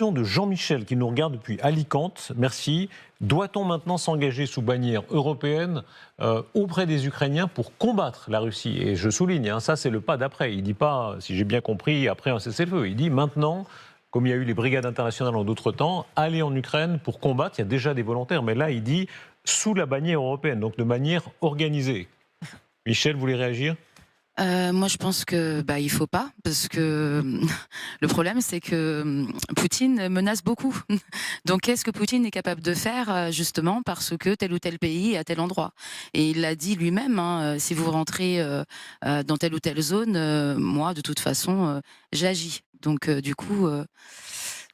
question de Jean-Michel qui nous regarde depuis Alicante. Merci. Doit-on maintenant s'engager sous bannière européenne auprès des Ukrainiens pour combattre la Russie? Et je souligne, hein, ça c'est le pas d'après. Il ne dit pas, si j'ai bien compris, après un cessez-le-feu. Il dit maintenant, comme il y a eu les brigades internationales en d'autres temps, aller en Ukraine pour combattre. Il y a déjà des volontaires. Mais là, il dit sous la bannière européenne, donc de manière organisée. Michel, vous voulez réagir? Moi, je pense que il faut pas, parce que le problème, c'est que Poutine menace beaucoup. Donc, qu'est-ce que Poutine est capable de faire, justement, parce que tel ou tel pays est à tel endroit? Et il l'a dit lui-même, hein, si vous rentrez dans telle ou telle zone, moi, de toute façon, j'agis. Donc, du coup,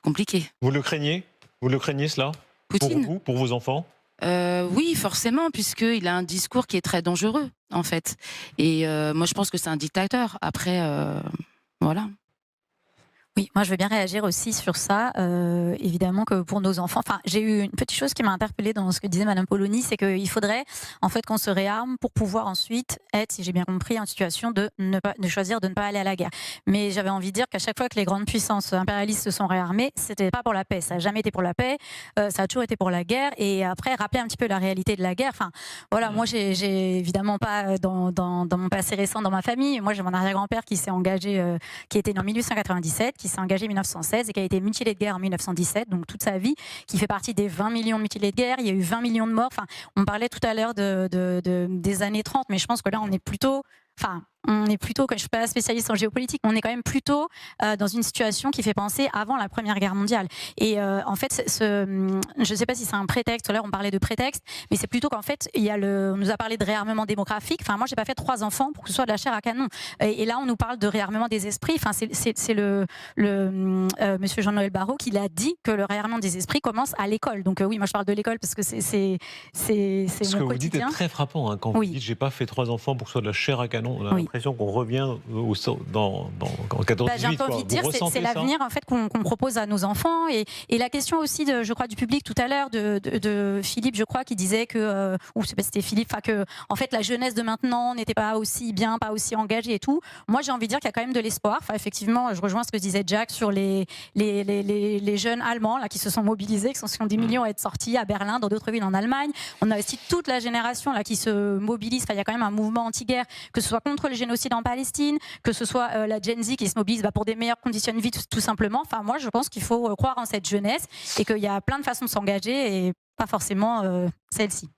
compliqué. Vous le craignez? Vous le craignez cela? Pour Poutine? vous, pour vos enfants? Oui, forcément, puisqu'il a un discours qui est très dangereux, en fait. Et moi, je pense que c'est un dictateur. Après, voilà. Oui, moi je veux bien réagir aussi sur ça. Évidemment que pour nos enfants, enfin, j'ai eu une petite chose qui m'a interpellée dans ce que disait Madame Polony, c'est qu'il faudrait en fait qu'on se réarme pour pouvoir ensuite être, si j'ai bien compris, en situation de de choisir de ne pas aller à la guerre. Mais j'avais envie de dire qu'à chaque fois que les grandes puissances impérialistes se sont réarmées, c'était pas pour la paix, ça n'a jamais été pour la paix, ça a toujours été pour la guerre. Et après, rappeler un petit peu la réalité de la guerre. Enfin, voilà, moi j'ai évidemment pas dans mon passé récent dans ma famille. Moi j'ai mon arrière-grand-père qui s'est engagé, qui était né en 1897, qui s'est engagé en 1916 et qui a été mutilé de guerre en 1917, donc toute sa vie, qui fait partie des 20 millions de mutilés de guerre. Il y a eu 20 millions de morts. Enfin, on parlait tout à l'heure des années 30, mais je pense que là, on est plutôt... Enfin, on est plutôt, je ne suis pas spécialiste en géopolitique, on est quand même plutôt dans une situation qui fait penser avant la Première Guerre mondiale. Et en fait, je ne sais pas si c'est un prétexte, là on parlait de prétexte, mais c'est plutôt qu'en fait, on nous a parlé de réarmement démographique. Enfin, moi, j'ai pas fait 3 enfants pour que ce soit de la chair à canon. Et là, on nous parle de réarmement des esprits. Enfin, c'est monsieur Jean-Noël Barrot qui l'a dit que le réarmement des esprits commence à l'école. Donc oui, moi je parle de l'école parce que c'est Ce que mon vous dites est quotidien. très frappant. Hein, quand Oui. vous dites j'ai pas fait 3 enfants pour que ce soit de la chair à canon, on a Oui. l'impression qu'on revient en 14-18. J'ai un peu envie de dire, c'est l'avenir en fait qu'on propose à nos enfants. Et la question aussi, je crois, du public tout à l'heure, de Philippe, je crois, qui disait que, ou c'était Philippe, que en fait la jeunesse de maintenant n'était pas aussi bien, pas aussi engagée et tout. Moi, j'ai envie de dire qu'il y a quand même de l'espoir. Enfin, effectivement, je rejoins ce que disait Jack sur les jeunes Allemands là, qui se sont mobilisés, qui sont des millions à être sortis à Berlin, dans d'autres villes en Allemagne. On a aussi toute la génération là, qui se mobilise. Enfin, il y a quand même un mouvement anti-guerre, que ce soit contre le génocide en Palestine, que ce soit la Gen Z qui se mobilise pour des meilleures conditions de vie, tout simplement. Enfin, moi, je pense qu'il faut croire en cette jeunesse et qu'il y a plein de façons de s'engager et pas forcément celle-ci.